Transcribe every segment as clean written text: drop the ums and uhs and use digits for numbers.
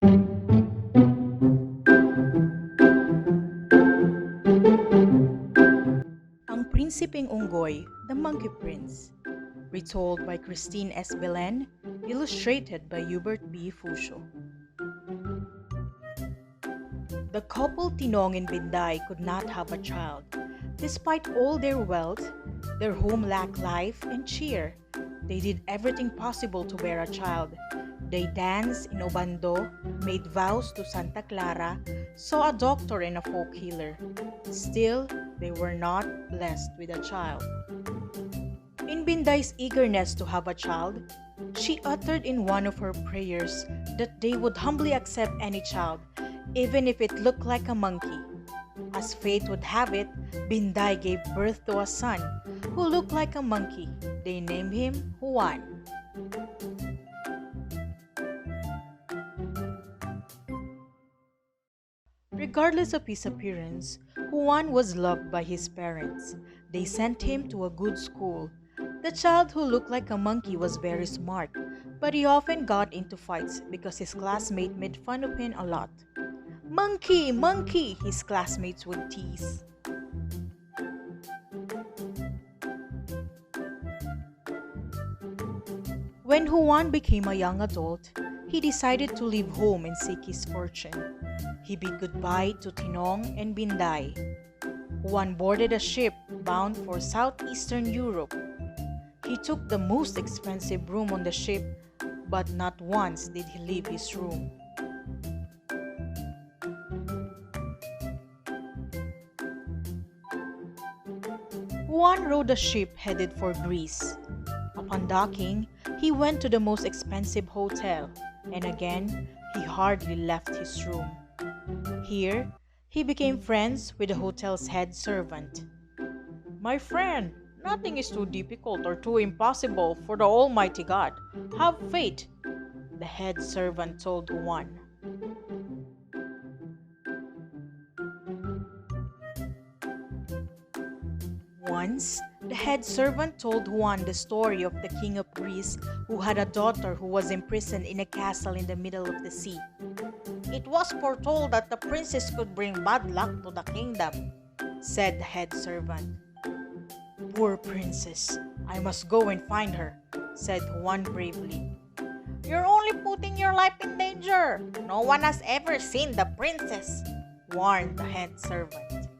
Ang Prinsipeng Unggoy, The Monkey Prince, retold by Christine S. Bellen, illustrated by Hubert B. Fucio. The couple Tinong and Binday could not have a child. Despite all their wealth, their home lacked life and cheer. They did everything possible to bear a child. They danced in Obando, made vows to Santa Clara, saw a doctor and a folk healer. Still, they were not blessed with a child. In Binday's eagerness to have a child, she uttered in one of her prayers that they would humbly accept any child, even if it looked like a monkey. As fate would have it, Binday gave birth to a son who looked like a monkey. They named him Juan. Regardless of his appearance, Juan was loved by his parents. They sent him to a good school. The child who looked like a monkey was very smart, but he often got into fights because his classmate made fun of him a lot. "Monkey, monkey," his classmates would tease. When Juan became a young adult, he decided to leave home and seek his fortune. He bid goodbye to Tinong and Binday. Juan boarded a ship bound for southeastern Europe. He took the most expensive room on the ship, but not once did he leave his room. Juan rode a ship headed for Greece. Upon docking, he went to the most expensive hotel, and again, he hardly left his room. Here, he became friends with the hotel's head servant. "My friend, nothing is too difficult or too impossible for the Almighty God. Have faith," the head servant told Juan. Once, the head servant told Juan the story of the king of Greece who had a daughter who was imprisoned in a castle in the middle of the sea. "It was foretold that the princess could bring bad luck to the kingdom," said the head servant. "Poor princess, I must go and find her," said Juan bravely. "You're only putting your life in danger. No one has ever seen the princess," warned the head servant.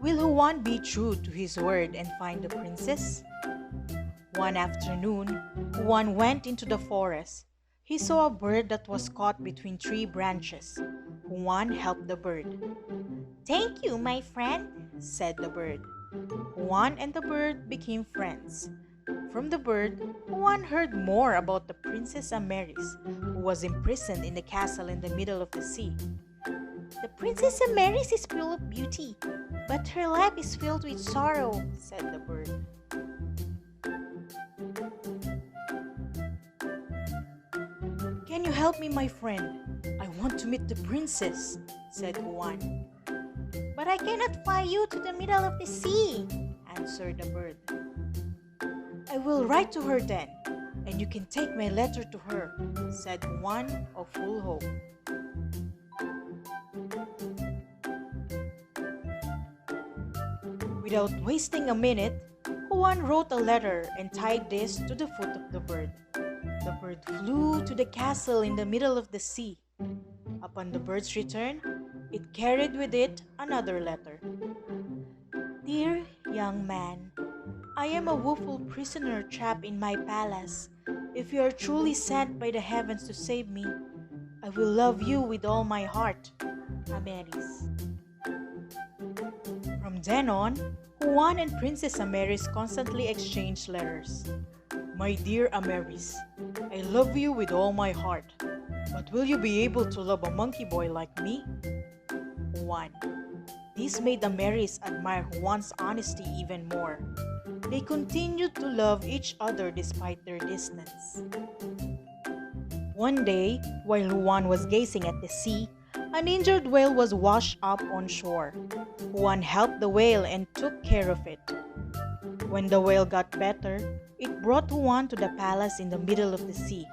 Will Juan be true to his word and find the princess? One afternoon, Juan went into the forest. He saw a bird that was caught between three branches. Juan helped the bird. "Thank you, my friend," said the bird. Juan and the bird became friends. From the bird, Juan heard more about the Princess Amaris, who was imprisoned in the castle in the middle of the sea. "The Princess Amaris is full of beauty, but her life is filled with sorrow," said the bird. "Can you help me, my friend? I want to meet the princess," said Juan. "But I cannot fly you to the middle of the sea," answered the bird. "I will write to her then, and you can take my letter to her," said Juan of full hope. Without wasting a minute, Juan wrote a letter and tied this to the foot of the bird. The bird flew to the castle in the middle of the sea. Upon the bird's return, it carried with it another letter. "Dear young man, I am a woeful prisoner trapped in my palace. If you are truly sent by the heavens to save me, I will love you with all my heart. Amaris." From then on, Juan and Princess Amaris constantly exchanged letters. "My dear Amaris, I love you with all my heart, but will you be able to love a monkey boy like me?" Juan. This made Amaris admire Juan's honesty even more. They continued to love each other despite their distance. One day, while Juan was gazing at the sea, an injured whale was washed up on shore. Juan helped the whale and took care of it. When the whale got better, it brought Juan to the palace in the middle of the sea.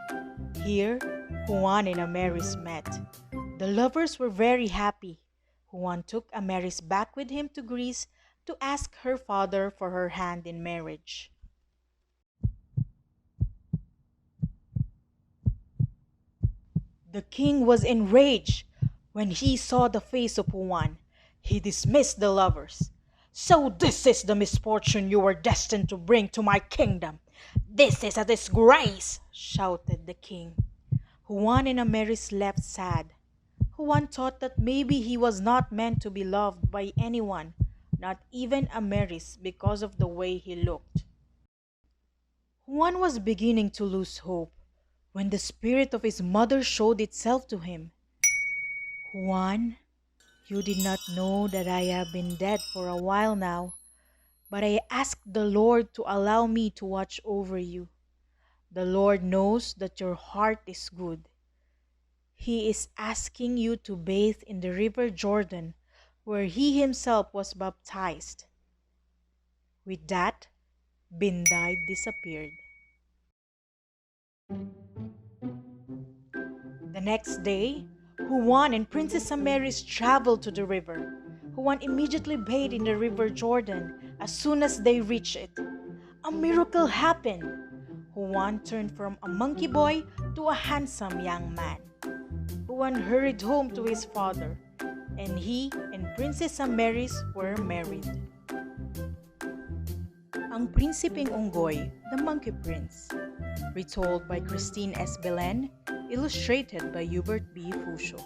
Here, Juan and Ameris met. The lovers were very happy. Juan took Ameris back with him to Greece to ask her father for her hand in marriage. The king was enraged when he saw the face of Juan. He dismissed the lovers. "So this is the misfortune you were destined to bring to my kingdom! This is a disgrace!" shouted the king. Juan and Ameris left sad. Juan thought that maybe he was not meant to be loved by anyone, not even Ameris, because of the way he looked. Juan was beginning to lose hope when the spirit of his mother showed itself to him. "Juan, you did not know that I have been dead for a while now, but I asked the Lord to allow me to watch over you. The Lord knows that your heart is good. He is asking you to bathe in the river Jordan, where he himself was baptized." With that, Binday disappeared. The next day, Juan and Princess Ameris traveled to the river. Juan immediately bathed in the river Jordan as soon as they reached it. A miracle happened. Juan turned from a monkey boy to a handsome young man. Juan hurried home to his father, and he and Princess Ameris were married. Ang Prinsipeng Unggoy, the Monkey Prince. Retold by Christine S. Bellen, illustrated by Hubert B. Fucio.